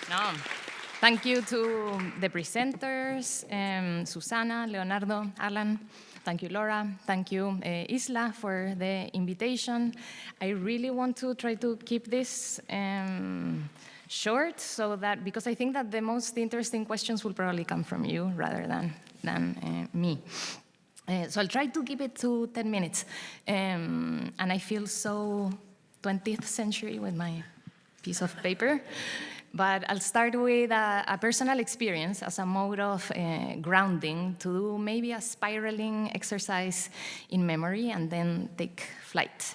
No. Thank you to the presenters, Susana, Leonardo, Alan. Thank you, Laura. Thank you, ISLAA, for the invitation. I really want to try to keep this short, because I think that the most interesting questions will probably come from you rather than me. So I'll try to keep it to 10 minutes. And I feel so 20th century with my piece of paper. But I'll start with a personal experience as a mode of grounding to do maybe a spiraling exercise in memory and then take flight.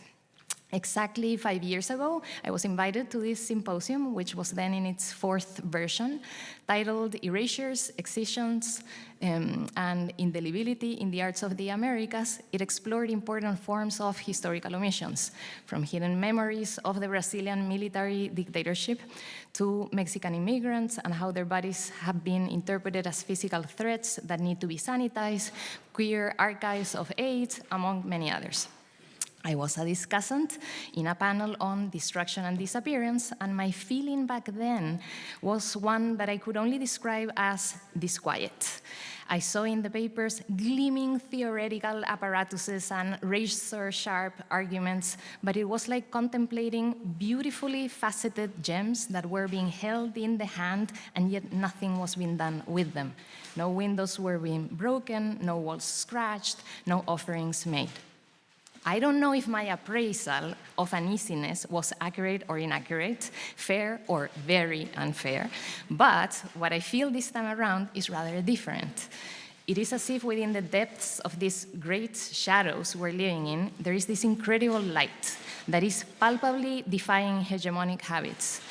Exactly 5 years ago, I was invited to this symposium, which was then in its 4th version, titled Erasures, Excisions, and Indelibility in the Arts of the Americas. It explored important forms of historical omissions, from hidden memories of the Brazilian military dictatorship to Mexican immigrants and how their bodies have been interpreted as physical threats that need to be sanitized, queer archives of AIDS, among many others. I was a discussant in a panel on destruction and disappearance, and my feeling back then was one that I could only describe as disquiet. I saw in the papers gleaming theoretical apparatuses and razor-sharp arguments, but it was like contemplating beautifully faceted gems that were being held in the hand, and yet nothing was being done with them. No windows were being broken, no walls scratched, no offerings made. I don't know if my appraisal of uneasiness was accurate or inaccurate, fair or very unfair, but what I feel this time around is rather different. It is as if within the depths of these great shadows we're living in, there is this incredible light that is palpably defying hegemonic habits.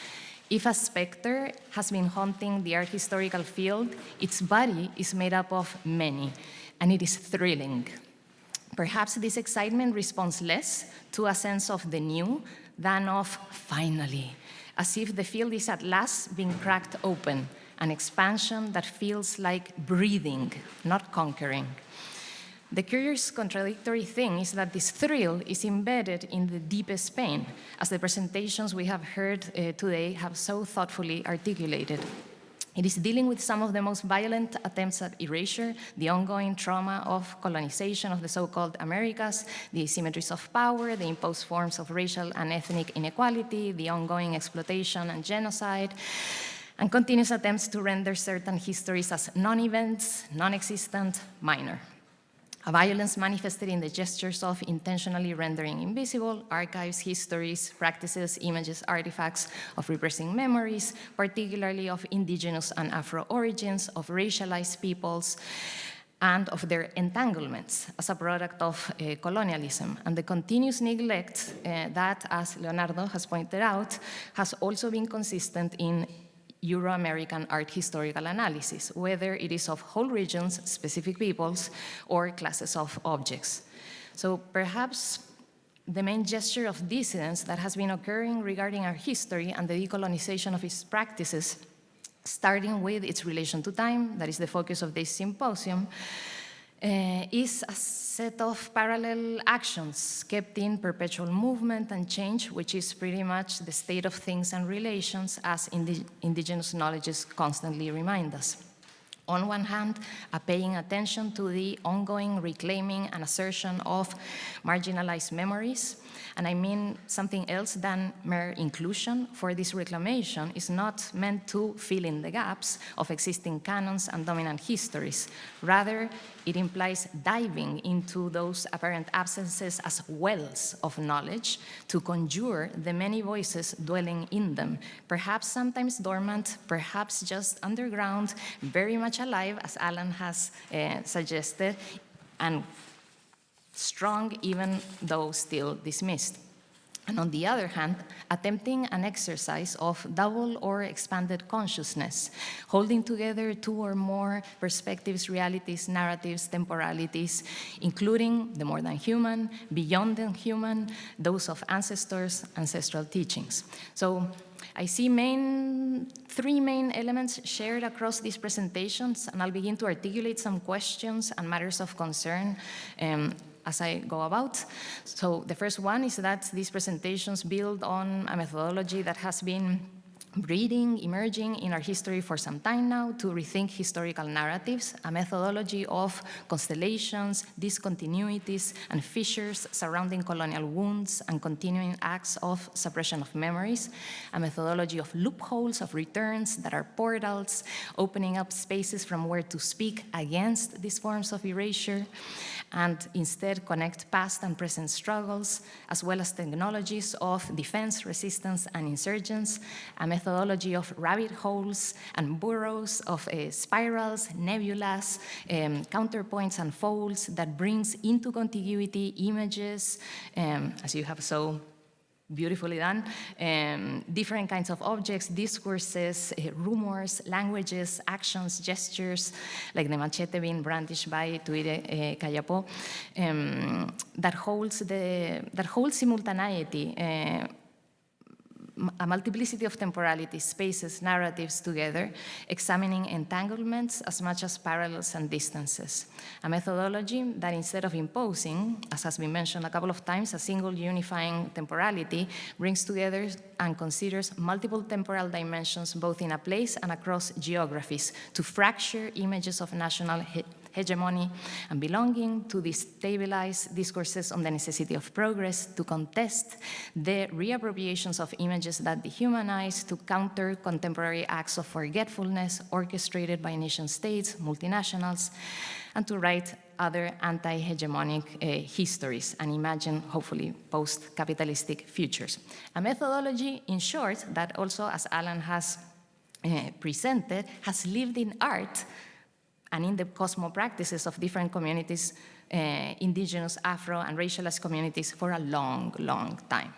If a specter has been haunting the art historical field, its body is made up of many, and it is thrilling. Perhaps this excitement responds less to a sense of the new than of finally, as if the field is at last being cracked open, an expansion that feels like breathing, not conquering. The curious contradictory thing is that this thrill is embedded in the deepest pain, as the presentations we have heard today have so thoughtfully articulated. It is dealing with some of the most violent attempts at erasure, the ongoing trauma of colonization of the so-called Americas, the asymmetries of power, the imposed forms of racial and ethnic inequality, the ongoing exploitation and genocide, and continuous attempts to render certain histories as non-events, non-existent, minor. A violence manifested in the gestures of intentionally rendering invisible archives, histories, practices, images, artifacts of repressing memories, particularly of indigenous and Afro origins, of racialized peoples, and of their entanglements as a product of colonialism, and the continuous neglect that, as Leonardo has pointed out, has also been consistent in Euro-American art historical analysis, whether it is of whole regions, specific peoples, or classes of objects. So perhaps the main gesture of dissidence that has been occurring regarding our history and the decolonization of its practices, starting with its relation to time, that is the focus of this symposium, is a set of parallel actions kept in perpetual movement and change, which is pretty much the state of things and relations, as indigenous knowledges constantly remind us. On one hand, a paying attention to the ongoing reclaiming and assertion of marginalized memories, and I mean something else than mere inclusion, for this reclamation is not meant to fill in the gaps of existing canons and dominant histories. Rather, it implies diving into those apparent absences as wells of knowledge to conjure the many voices dwelling in them, perhaps sometimes dormant, perhaps just underground, very much alive, as Alan has suggested, and strong even though still dismissed. And on the other hand, attempting an exercise of double or expanded consciousness, holding together two or more perspectives, realities, narratives, temporalities, including the more than human, beyond the human, those of ancestors, ancestral teachings. So I see three main elements shared across these presentations, and I'll begin to articulate some questions and matters of concern as I go about. So the first one is that these presentations build on a methodology that has been breeding, emerging in our history for some time now to rethink historical narratives, a methodology of constellations, discontinuities, and fissures surrounding colonial wounds and continuing acts of suppression of memories, a methodology of loopholes, of returns that are portals, opening up spaces from where to speak against these forms of erasure, and instead connect past and present struggles, as well as technologies of defense, resistance, and insurgence, a methodology of rabbit holes and burrows, of spirals, nebulas, counterpoints, and folds that brings into contiguity images, as you have so beautifully done, different kinds of objects, discourses, rumors, languages, actions, gestures, like the machete being brandished by Tuire Cayapo, that holds simultaneity, a multiplicity of temporalities, spaces, narratives together, examining entanglements as much as parallels and distances. A methodology that instead of imposing, as has been mentioned a couple of times, a single unifying temporality, brings together and considers multiple temporal dimensions both in a place and across geographies to fracture images of national hegemony and belonging, to destabilize discourses on the necessity of progress, to contest the reappropriations of images that dehumanize, to counter contemporary acts of forgetfulness orchestrated by nation states, multinationals, and to write other anti-hegemonic histories and imagine, hopefully, post-capitalistic futures. A methodology, in short, that also, as Alan has presented, has lived in art and in the cosmo-practices of different communities, indigenous, Afro, and racialized communities for a long, long time,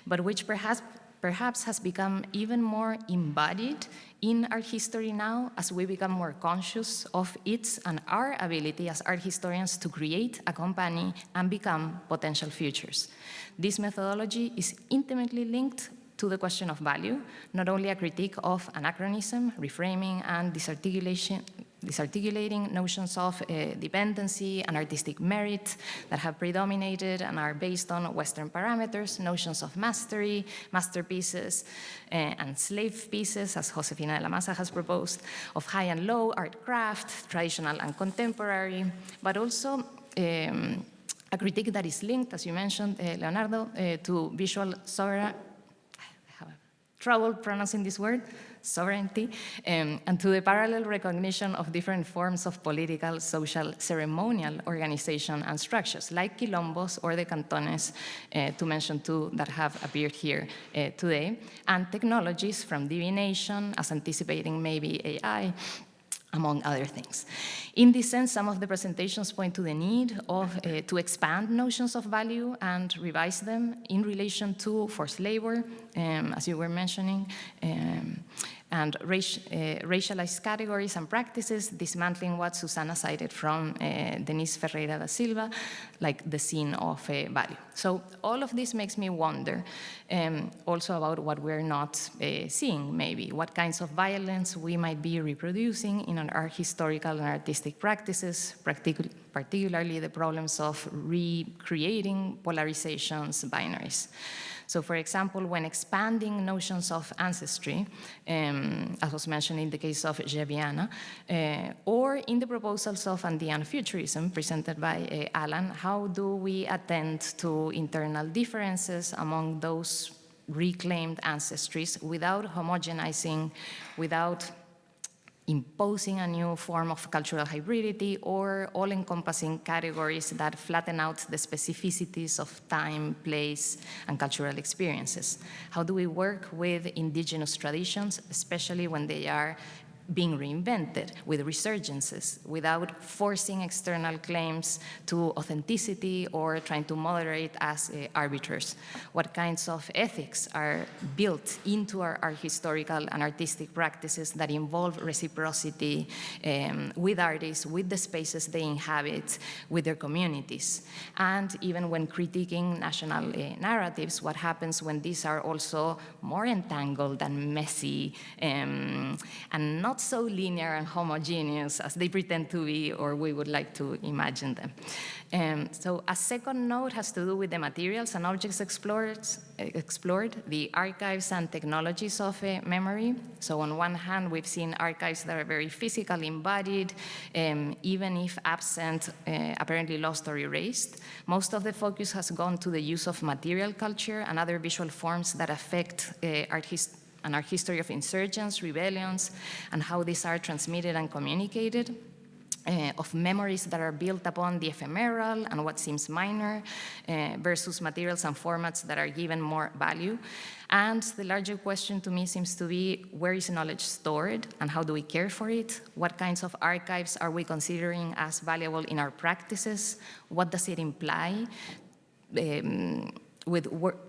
but which perhaps has become even more embodied in art history now as we become more conscious of its and our ability as art historians to create, accompany, and become potential futures. This methodology is intimately linked to the question of value, not only a critique of anachronism, reframing, and disarticulating notions of dependency and artistic merit that have predominated and are based on Western parameters, notions of mastery, masterpieces, and slave pieces, as Josefina de la Maza has proposed, of high and low, art craft, traditional and contemporary, but also a critique that is linked, as you mentioned, Leonardo, to visual sovereignty, trouble pronouncing this word, sovereignty, and to the parallel recognition of different forms of political, social, ceremonial organization and structures, like quilombos or the cantones, to mention two that have appeared here today, and technologies from divination, as anticipating maybe AI, among other things. In this sense, some of the presentations point to the need to expand notions of value and revise them in relation to forced labor, as you were mentioning, and racialized categories and practices, dismantling what Susana cited from Denise Ferreira da Silva, like the scene of value. So all of this makes me wonder also about what we're not seeing, maybe, what kinds of violence we might be reproducing in our historical and artistic practices, particularly the problems of recreating polarizations, binaries. So, for example, when expanding notions of ancestry, as was mentioned in the case of Jeviana, or in the proposals of Andean futurism presented by Alan, how do we attend to internal differences among those reclaimed ancestries without homogenizing, without imposing a new form of cultural hybridity or all-encompassing categories that flatten out the specificities of time, place, and cultural experiences? How do we work with indigenous traditions, especially when they are being reinvented with resurgences without forcing external claims to authenticity or trying to moderate as arbiters? What kinds of ethics are built into our historical and artistic practices that involve reciprocity with artists, with the spaces they inhabit, with their communities? And even when critiquing national narratives, what happens when these are also more entangled and messy and not not so linear and homogeneous as they pretend to be or we would like to imagine them. So a second note has to do with the materials and objects explored, the archives and technologies of memory. So on one hand, we've seen archives that are very physically embodied, even if absent, apparently lost or erased. Most of the focus has gone to the use of material culture and other visual forms that affect our history of insurgents, rebellions, and how these are transmitted and communicated. Of memories that are built upon the ephemeral and what seems minor versus materials and formats that are given more value. And the larger question to me seems to be, where is knowledge stored and how do we care for it? What kinds of archives are we considering as valuable in our practices? What does it imply?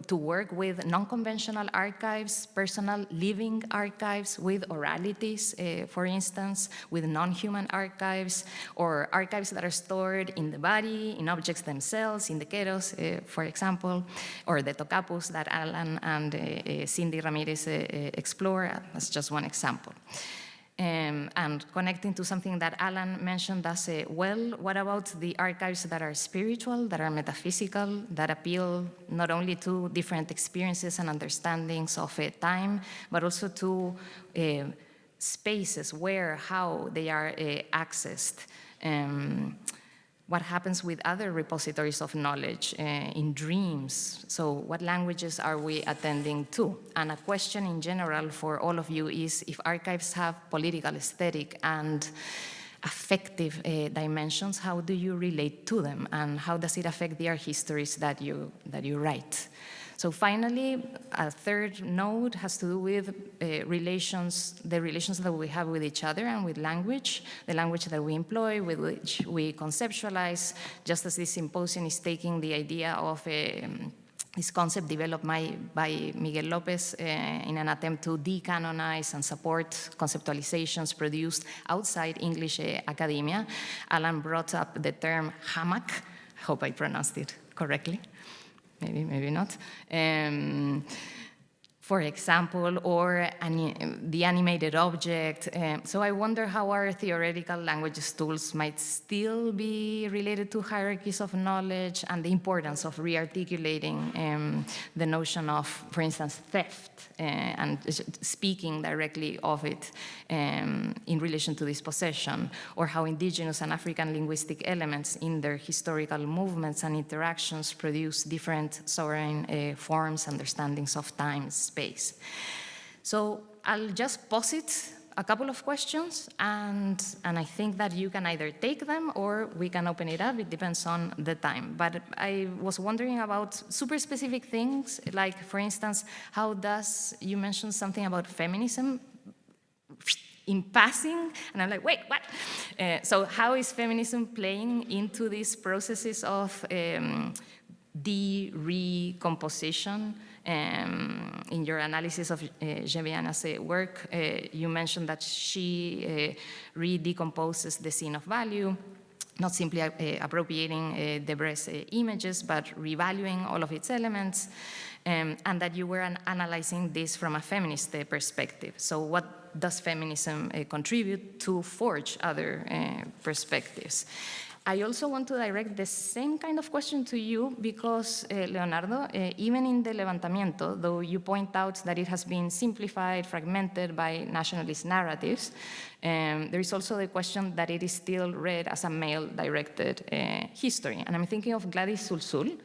To work with non-conventional archives, personal living archives, with oralities, for instance, with non-human archives, or archives that are stored in the body, in objects themselves, in the keros, for example, or the tokapus that Alan and Cindy Ramirez explore as just one example. And connecting to something that Alan mentioned as well, what about the archives that are spiritual, that are metaphysical, that appeal not only to different experiences and understandings of time, but also to spaces where, how they are accessed. What happens with other repositories of knowledge in dreams? So what languages are we attending to? And a question in general for all of you is, if archives have political, aesthetic, and affective dimensions, how do you relate to them? And how does it affect the art histories that you write? So finally, a third node has to do with the relations that we have with each other and with language, the language that we employ, with which we conceptualize, just as this symposium is taking the idea of this concept developed by Miguel Lopez in an attempt to decanonize and support conceptualizations produced outside English academia. Alan brought up the term hammock. I hope I pronounced it correctly. Maybe, maybe not. For example, or the animated object. So I wonder how our theoretical languages tools might still be related to hierarchies of knowledge and the importance of re-articulating the notion of, for instance, theft and speaking directly of it in relation to dispossession, or how indigenous and African linguistic elements in their historical movements and interactions produce different sovereign forms, understandings of time, space. So I'll just posit a couple of questions, and I think that you can either take them or we can open it up. It depends on the time. But I was wondering about super specific things, like, for instance, you mentioned something about feminism in passing, and I'm like, wait, what? So how is feminism playing into these processes of recomposition? In your analysis of Geviana's work, you mentioned that she redecomposes the scene of value, not simply appropriating Debre's images, but revaluing all of its elements, and that you were analyzing this from a feminist perspective. So what does feminism contribute to forge other perspectives? I also want to direct the same kind of question to you because, Leonardo, even in the levantamiento, though you point out that it has been simplified, fragmented by nationalist narratives, there is also the question that it is still read as a male-directed history. And I'm thinking of Gladys Sulsul,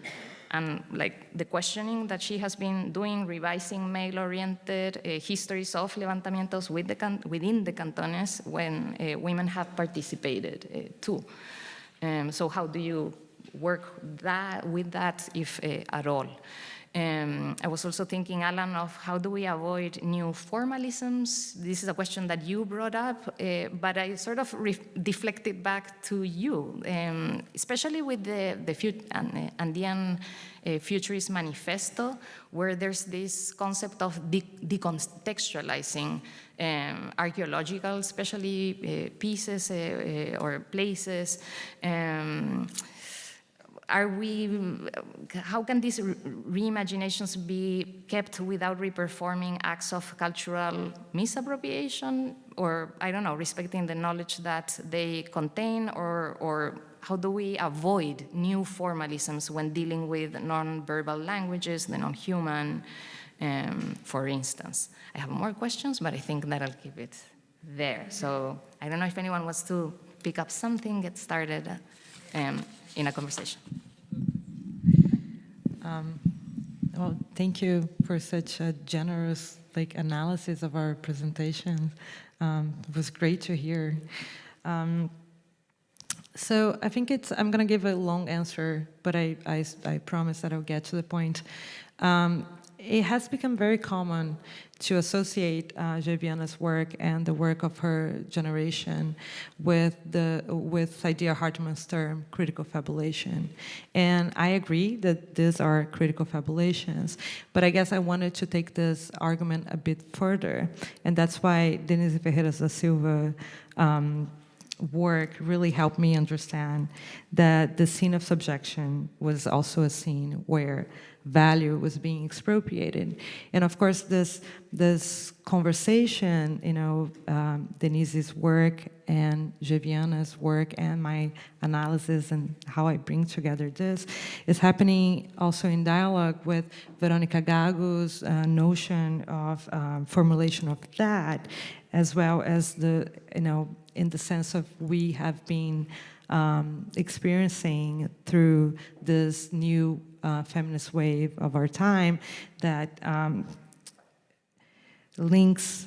and like the questioning that she has been doing, revising male-oriented histories of levantamientos within the cantones when women have participated too. So how do you work with that, if at all? I was also thinking, Alan, of how do we avoid new formalisms? This is a question that you brought up, but I sort of deflected back to you, especially with the Andean Futurist Manifesto, where there's this concept of decontextualizing archaeological, especially pieces or places. how can these reimaginations be kept without reperforming acts of cultural misappropriation, or, I don't know, respecting the knowledge that they contain, or how do we avoid new formalisms when dealing with non-verbal languages, the non-human, for instance? I have more questions, but I think that I'll keep it there. So I don't know if anyone wants to pick up something, get started in a conversation. Well, thank you for such a generous analysis of our presentation. It was great to hear. So I think I'm going to give a long answer, but I promise that I'll get to the point. It has become very common to associate Geviana's work and the work of her generation with Saidiya Hartman's term, critical fabulation. And I agree that these are critical fabulations, but I guess I wanted to take this argument a bit further, and that's why Denise Ferreira da Silva work really helped me understand that the scene of subjection was also a scene where value was being expropriated. And of course, this conversation, Denise's work and Geviana's work and my analysis and how I bring together this is happening also in dialogue with Veronica Gago's notion of formulation of that, as well as in the sense of we have been experiencing through this new feminist wave of our time that links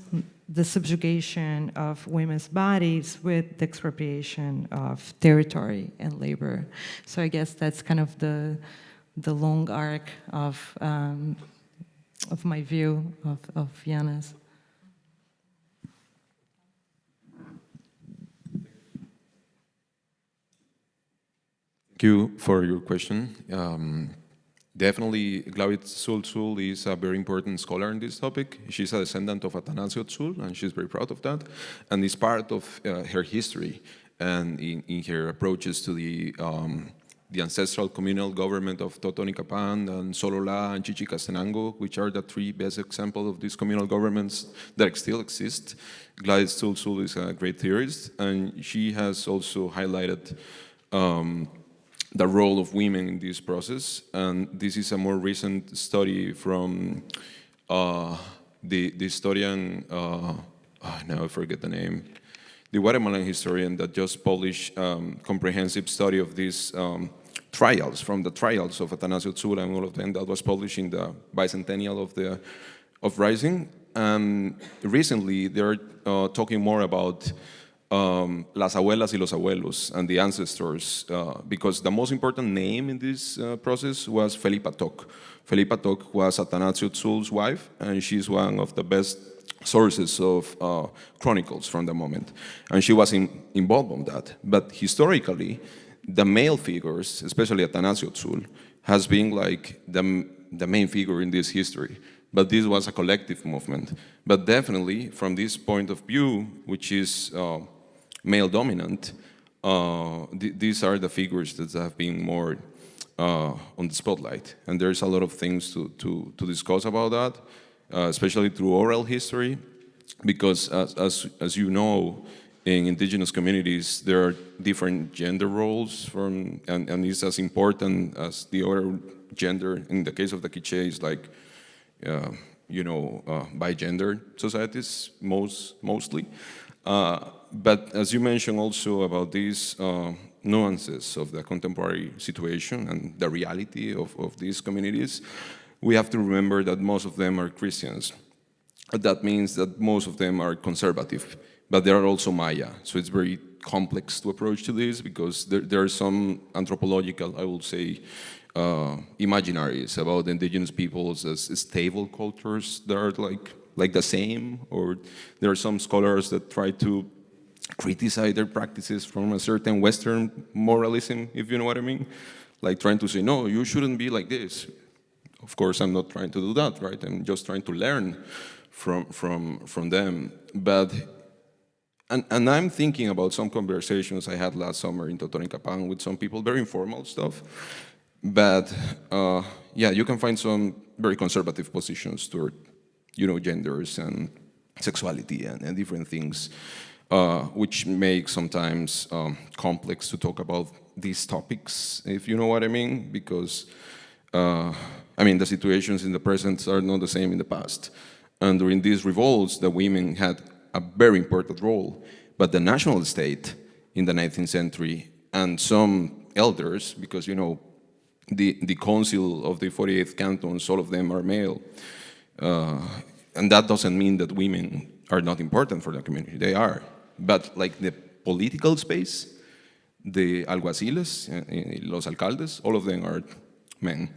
the subjugation of women's bodies with the expropriation of territory and labor. So I guess that's kind of the long arc of my view of Viana's. Thank you for your question. Definitely, Glaudit Tzul is a very important scholar in this topic. She's a descendant of Atanasio Tzul, and she's very proud of that. And it's part of her history and in her approaches to the ancestral communal government of Totonicapán and Sololá and Chichicastenango, which are the three best examples of these communal governments that still exist. Glaudit Tzul is a great theorist, and she has also highlighted the role of women in this process. And this is a more recent study from the historian, now I forget the name, the Guatemalan historian that just published comprehensive study of these trials, from the trials of Atanasio Tzul and all of them, that was published in the bicentennial of Rising. And recently they're talking more about las abuelas y los abuelos and the ancestors, because the most important name in this process was Felipa Toc. Felipa Toc was Atanasio Tzul's wife, and she's one of the best sources of chronicles from the moment. And she was involved in that. But historically, the male figures, especially Atanasio Tzul, has been like the main figure in this history. But this was a collective movement. But definitely, from this point of view, which is male dominant, these are the figures that have been more on the spotlight. And there's a lot of things to discuss about that, especially through oral history, because as you know, in indigenous communities, there are different gender roles, and it's as important as the other gender. In the case of the Quiché, it's like, bi-gender societies, mostly. But as you mentioned also about these nuances of the contemporary situation and the reality of these communities, we have to remember that most of them are Christians. That means that most of them are conservative, but they are also Maya. So it's very complex to approach to this, because there are some anthropological, I would say, imaginaries about indigenous peoples as stable cultures that are like the same, or there are some scholars that try to criticize their practices from a certain Western moralism, if you know what I mean, like trying to say, no, you shouldn't be like this. Of course, I'm not trying to do that, right? I'm just trying to learn from them. But and I'm thinking about some conversations I had last summer in Totonicapán with some people, very informal stuff. But yeah, you can find some very conservative positions toward, genders and sexuality and different things, which make sometimes complex to talk about these topics, if you know what I mean, because the situations in the present are not the same in the past. And during these revolts, the women had a very important role, but the national state in the 19th century and some elders, because the council of the 48 cantons, all of them are male, and that doesn't mean that women are not important for the community. They are, but like the political space, the alguaciles, los alcaldes, all of them are men.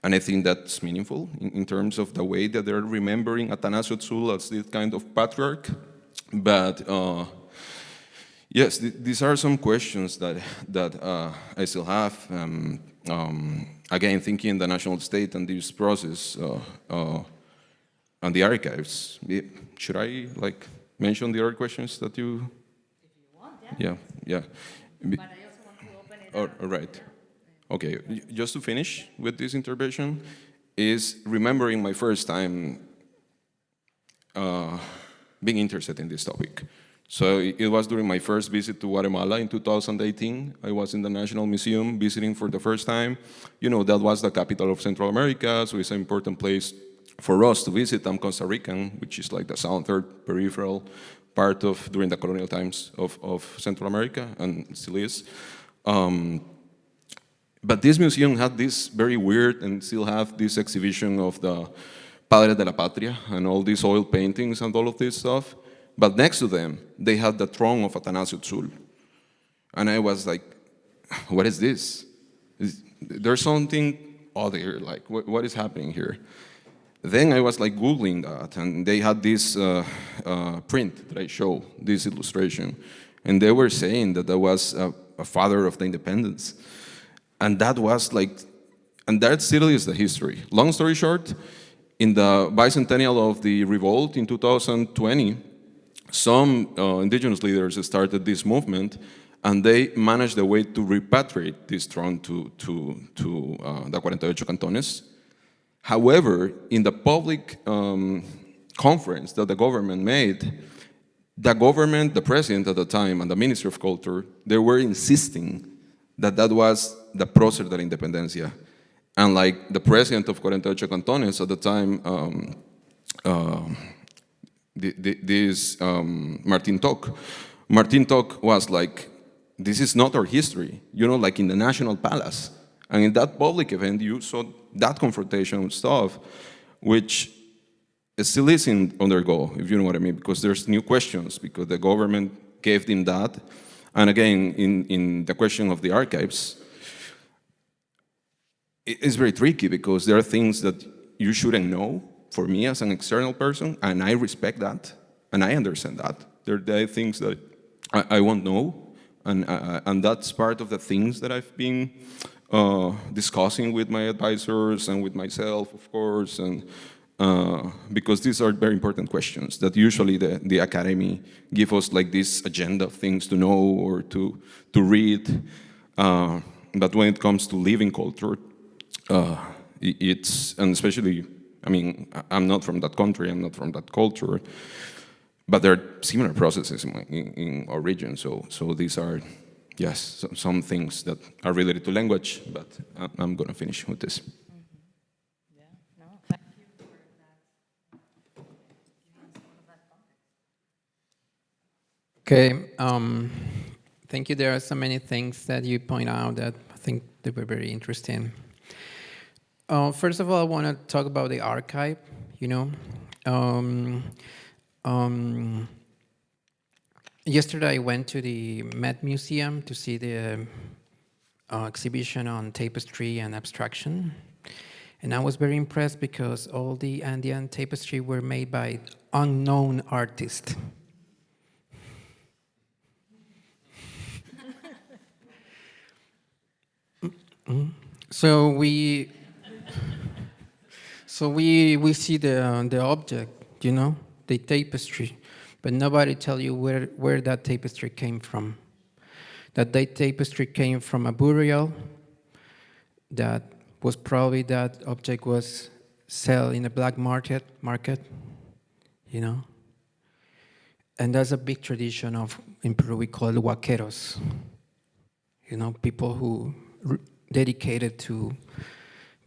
And I think that's meaningful in terms of the way that they're remembering Atanasio Tzul as this kind of patriarch. But yes, these are some questions that I still have. Again, thinking the national state and this process and the archives. Should I mention the other questions that you? If you want, yeah. Yeah. But I also want to open it up. All right. Okay, just to finish with this intervention, is remembering my first time being interested in this topic. So it was during my first visit to Guatemala in 2018. I was in the National Museum visiting for the first time. That was the capital of Central America, so it's an important place for us to visit. I'm Costa Rican, which is like the southern peripheral part of, during the colonial times of Central America, and still is. But this museum had this very weird, and still have this exhibition of the Padres de la Patria and all these oil paintings and all of this stuff. But next to them, they had the throne of Atanasio Tzul. And I was like, what is this? There's something other, like what is happening here? Then I was like Googling that, and they had this print that I show, this illustration. And they were saying that was a father of the independence. And that was and that still is the history. Long story short, in the bicentennial of the revolt in 2020, some indigenous leaders started this movement, and they managed a way to repatriate this throne to the 48 cantones. However, in the public conference that the government made, the president at the time, and the Ministry of Culture, they were insisting that was the prócer de la independencia. And the president of 48 cantones at the time, Martin Toc was like, this is not our history, in the National Palace. And in that public event, you saw that confrontation stuff, which still is undergo, if you know what I mean, because there's new questions, because the government gave them that. And again, in the question of the archives, it's very tricky, because there are things that you shouldn't know, for me as an external person, and I respect that, and I understand that. There are things that I won't know, and that's part of the things that I've been discussing with my advisors and with myself, of course, and because these are very important questions that usually the academy give us this agenda of things to know or to read, but when it comes to living culture, it's, and especially, I'm not from that country, I'm not from that culture, but there are similar processes in our region. So these are, yes, some things that are related to language, but I'm going to finish with this. Yeah, no, thank you for that. Okay, thank you. There are so many things that you point out that I think they were very interesting. First of all, I want to talk about the archive, yesterday I went to the Met Museum to see the exhibition on tapestry and abstraction. And I was very impressed because all the Andean tapestry were made by unknown artists. So we see the object, the tapestry, but nobody tell you where that tapestry came from. That tapestry came from a burial that was probably that object was sold in a black market, you know. And that's a big tradition of, in Peru we call it huaqueros, you know, people who dedicated to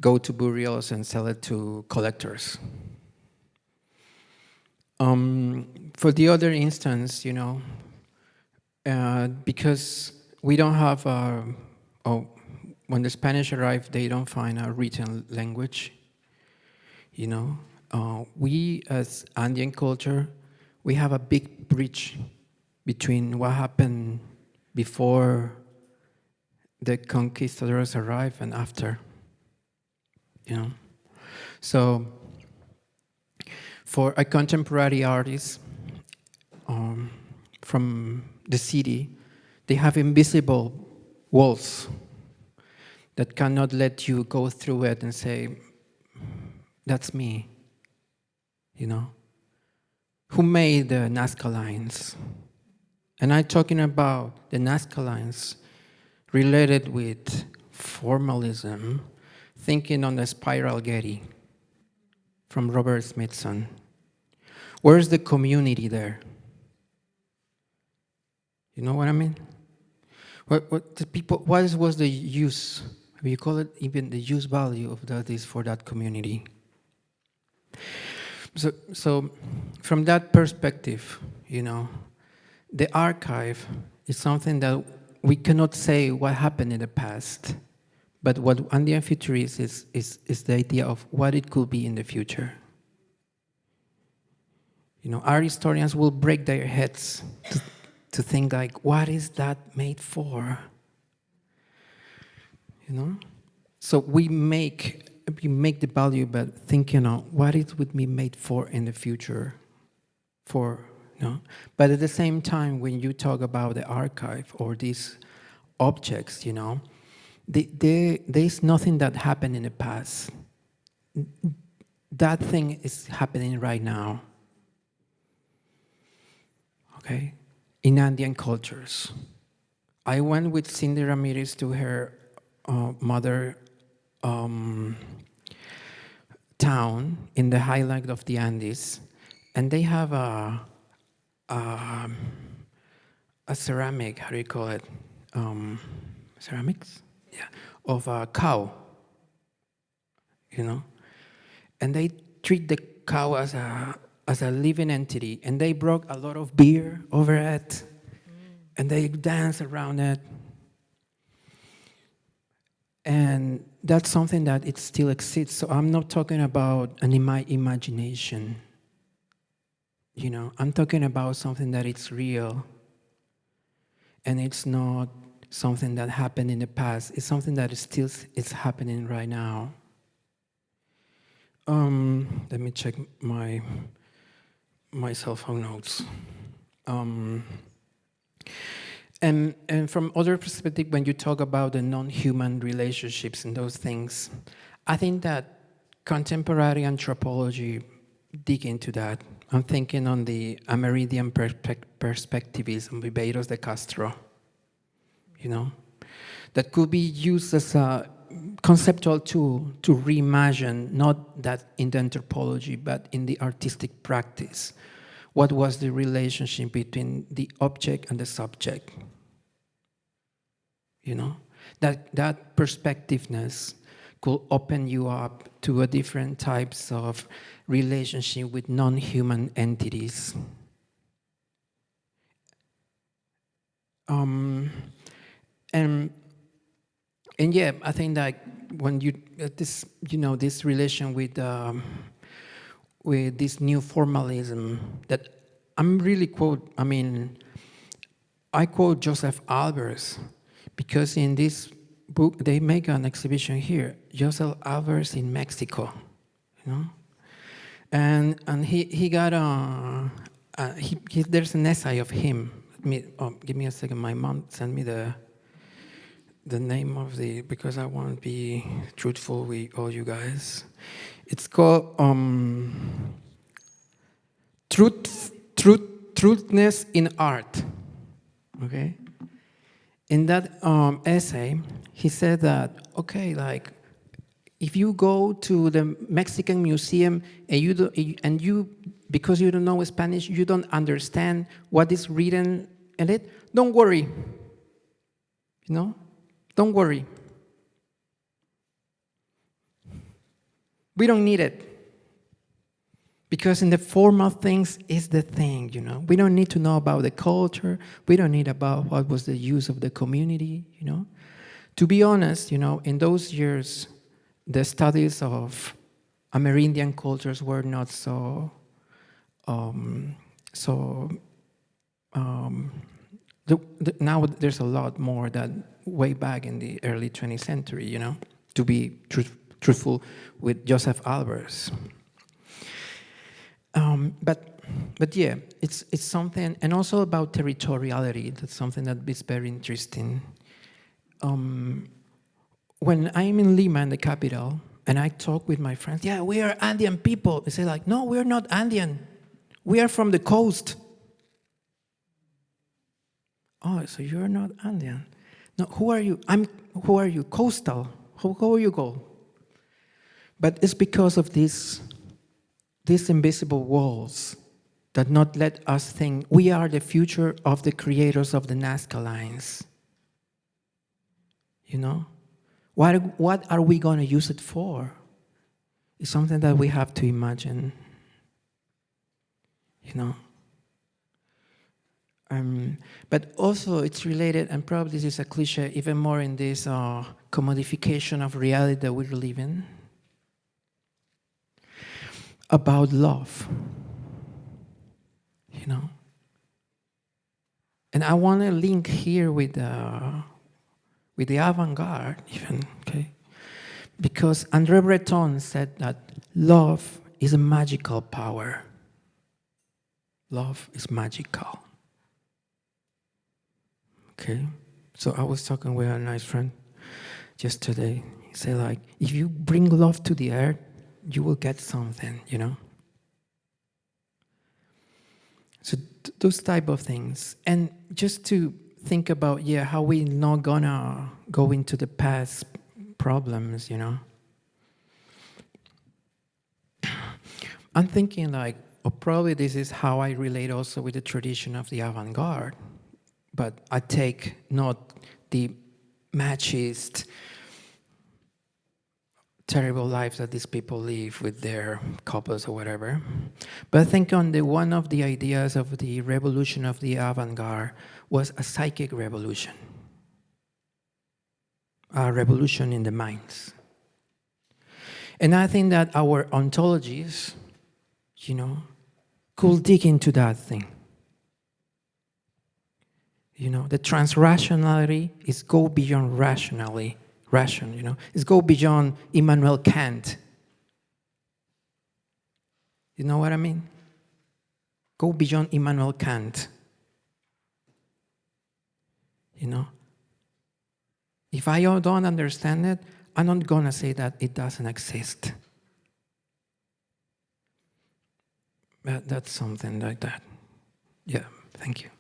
go to burials and sell it to collectors. For the other instance, you know, because we don't have, when the Spanish arrived, they don't find a written language, you know. We, as Andean culture, we have a big bridge between what happened before the conquistadors arrived and after, you know. So, for a contemporary artist from the city, they have invisible walls that cannot let you go through it and say, that's me, you know? Who made the Nazca lines? And I'm talking about the Nazca lines related with formalism, thinking on the spiral Getty from Robert Smithson. Where's the community there? You know what I mean? What the people? What was the use? You call it even the use value of that is for that community. So from that perspective, you know, the archive is something that we cannot say what happened in the past, but what Andean Futurist is the idea of what it could be in the future. You know, art historians will break their heads to think like, what is that made for? You know? So we make the value, but thinking on what it would be made for in the future, for, you know? But at the same time, when you talk about the archive or these objects, you know, there's nothing that happened in the past. That thing is happening right now. Okay? In Andean cultures. I went with Cindy Ramirez to her mother town in the highlight of the Andes, and they have a ceramic, how do you call it? Ceramics? Yeah, of a cow, you know? And they treat the cow as a living entity, and they brought a lot of beer over it, and they dance around it. And that's something that it still exists. So I'm not talking about my imagination. You know, I'm talking about something that it's real. And it's not something that happened in the past. It's something that is happening right now. Let me check my cell phone notes. And from other perspective, when you talk about the non-human relationships and those things, I think that contemporary anthropology dig into that. I'm thinking on the Amerindian perspectivism, Ribeiros de Castro, you know, that could be used as a conceptual tool to reimagine, not that in the anthropology, but in the artistic practice. What was the relationship between the object and the subject? You know, that perspectiveness could open you up to a different types of relationship with non-human entities. And yeah, I think that when you this relation with this new formalism that I'm really I quote Joseph Albers, because in this book they make an exhibition here, Joseph Albers in Mexico, you know, and he got there's an essay of him. Give me a second. My mom sent me the name of because I want to be truthful with all you guys. It's called Truthness in Art, okay? in that essay, he said that, okay, like, if you go to the Mexican museum and you because you don't know Spanish, you don't understand what is written in it, don't worry. You know, don't worry. We don't need it. Because in the form of things is the thing, you know. We don't need to know about the culture. We don't need about what was the use of the community, you know. To be honest, you know, in those years, the studies of Amerindian cultures were not now there's a lot more than way back in the early 20th century, you know, to be truthful with Joseph Albers. But yeah, it's something, and also about territoriality. That's something that is very interesting. When I'm in Lima, in the capital, and I talk with my friends, yeah, we are Andean people. They say like, no, we're not Andean. We are from the coast. Oh, so you're not Andean. No, who are you? Who are you? Coastal. Who you go? But it's because of these invisible walls that not let us think we are the future of the creators of the Nazca lines. You know? What are we going to use it for? It's something that we have to imagine. You know? But also it's related, and probably this is a cliche, even more in this commodification of reality that we live in, about love, you know. And I want to link here with the avant-garde even, okay? Because André Breton said that love is a magical power. Love is magical. Okay, so I was talking with a nice friend just today. He said, like, if you bring love to the earth, you will get something, you know? So those type of things. And just to think about, yeah, how we not gonna go into the past problems, you know? I'm thinking like, oh, probably this is how I relate also with the tradition of the avant-garde. But I take not the machist, terrible lives that these people live with their couples or whatever. But I think on one of the ideas of the revolution of the avant-garde was a psychic revolution. A revolution in the minds. And I think that our ontologies, you know, could dig into that thing. You know, the transrationality is go beyond ration, you know. It's go beyond Immanuel Kant. You know what I mean? Go beyond Immanuel Kant. You know? If I don't understand it, I'm not gonna say that it doesn't exist. But that's something like that. Yeah, thank you.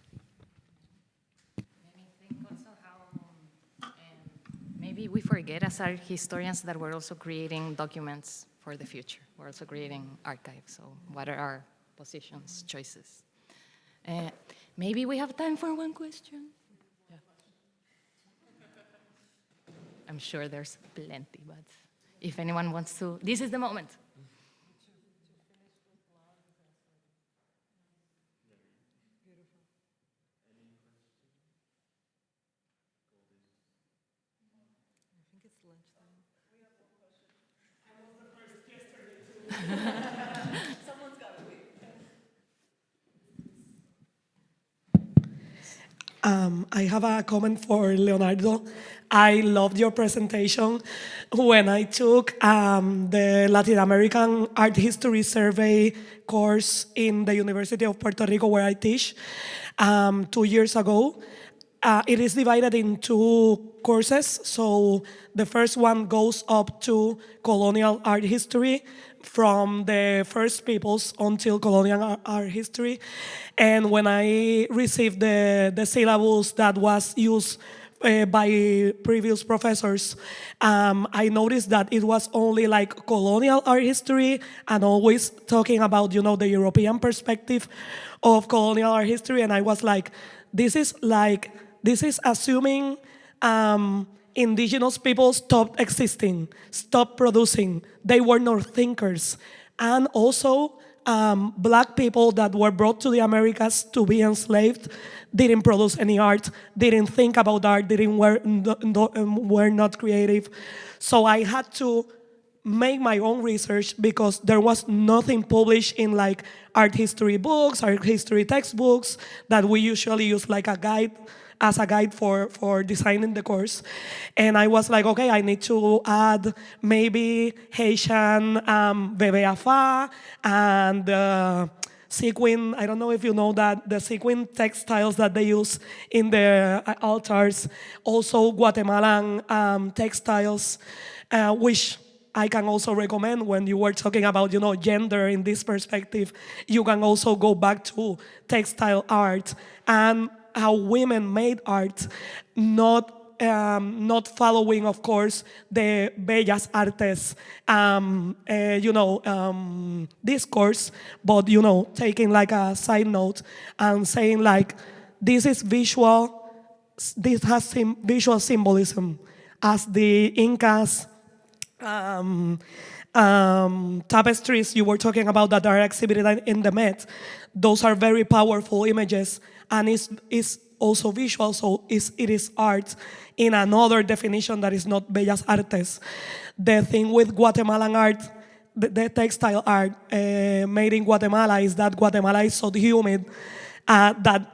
Maybe we forget as art historians that we're also creating documents for the future. We're also creating archives. So what are our positions, choices? Maybe we have time for one question. Yeah. I'm sure there's plenty, but if anyone wants to, this is the moment. I have a comment for Leonardo. I loved your presentation. When I took the Latin American Art History Survey course in the University of Puerto Rico, where I teach, 2 years ago, it is divided in 2 courses. So the first one goes up to colonial art history, from the first peoples until colonial art history. And when I received the syllabus that was used by previous professors, I noticed that it was only like colonial art history and always talking about, the European perspective of colonial art history. And I was like, this is assuming indigenous people stopped existing, stopped producing. They were not thinkers. And also, black people that were brought to the Americas to be enslaved didn't produce any art, didn't think about art, were not creative. So I had to make my own research because there was nothing published in like art history books, art history textbooks that we usually use like a guide, as a guide for designing the course. And I was like, okay, I need to add maybe Haitian BBFA and sequin, I don't know if you know that, the sequin textiles that they use in their altars, also Guatemalan textiles, which I can also recommend when you were talking about, gender in this perspective. You can also go back to textile art and how women made art, not following, of course, the Bellas Artes, discourse, but taking like a side note and saying like, this is visual. This has visual symbolism, as the Incas. Tapestries you were talking about that are exhibited in the Met, those are very powerful images, and it's also visual, so it is art in another definition that is not Bellas Artes. The thing with Guatemalan art, the textile art made in Guatemala, is that Guatemala is so humid that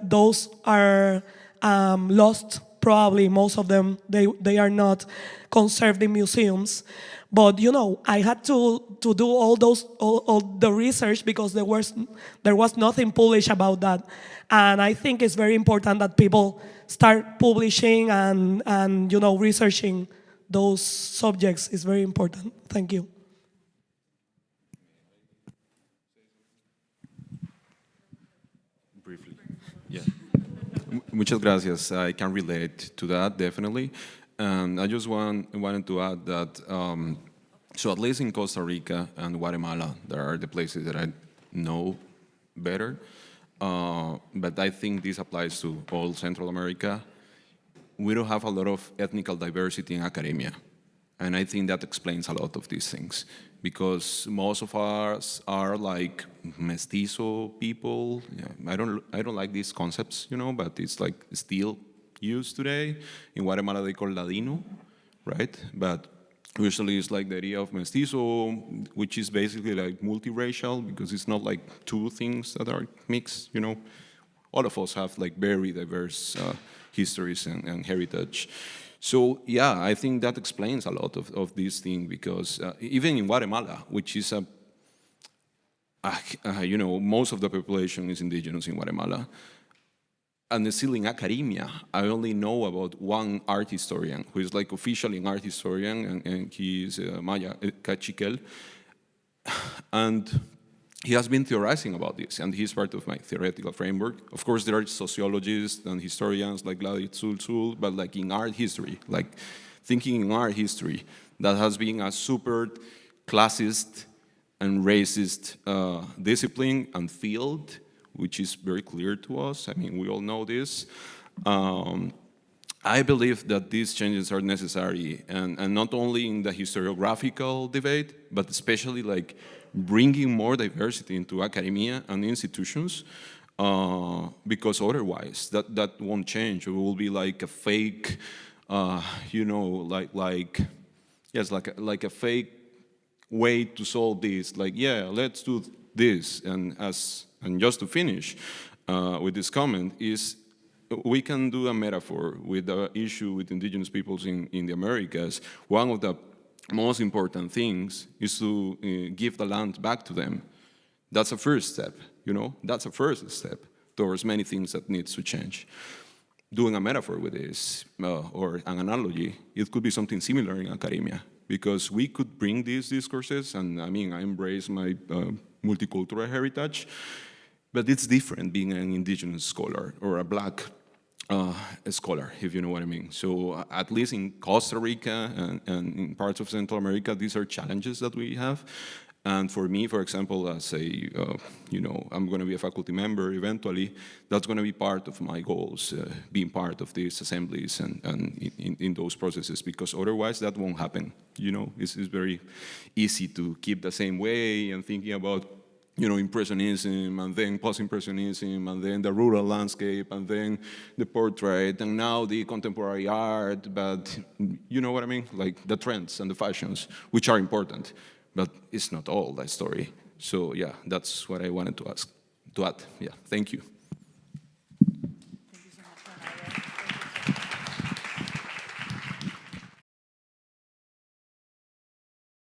those are lost. Probably most of them, they are not conserved in museums. But I had to do all the research because there was nothing published about that. And I think it's very important that people start publishing and researching those subjects is very important. Thank you. Briefly, yeah. Muchas gracias. I can relate to that, definitely. And I just wanted to add that, so at least in Costa Rica and Guatemala, there are the places that I know better. But I think this applies to all Central America. We don't have a lot of ethnical diversity in academia. And I think that explains a lot of these things, because most of us are like mestizo people. Yeah, I don't like these concepts, but it's like still used today. In Guatemala, they call Ladino, right? But usually it's like the idea of mestizo, which is basically like multiracial, because it's not like two things that are mixed, All of us have like very diverse histories and heritage. So yeah, I think that explains a lot of this thing, because even in Guatemala, which is most of the population is indigenous in Guatemala, and still in academia, I only know about one art historian who is like officially an art historian, and he is Macchiavello, and he has been theorizing about this, and he's part of my theoretical framework. Of course, there are sociologists and historians like Gladys Sulzul, but like in art history, like thinking in art history, that has been a super classist and racist discipline and field, which is very clear to us. I mean, we all know this. I believe that these changes are necessary, and not only in the historiographical debate, but especially like bringing more diversity into academia and institutions, because otherwise that won't change. It will be like a fake, like a fake way to solve this. Like, yeah, let's do this. And just to finish with this comment is, we can do a metaphor with the issue with indigenous peoples in the Americas. One of the most important things is to give the land back to them. That's a first step, That's a first step towards many things that needs to change. Doing a metaphor with this, or an analogy, it could be something similar in academia, because we could bring these discourses, and I mean, I embrace my multicultural heritage, but it's different being an indigenous scholar or a black a scholar, if you know what I mean. So at least in Costa Rica and in parts of Central America, these are challenges that we have. And for me, for example, as I'm going to be a faculty member eventually, that's going to be part of my goals, being part of these assemblies and in those processes, because otherwise that won't happen. It's very easy to keep the same way and thinking about Impressionism, and then post-Impressionism, and then the rural landscape, and then the portrait, and now the contemporary art, but you know what I mean? Like the trends and the fashions, which are important, but it's not all that story. So yeah, that's what I wanted to add. Yeah, thank you.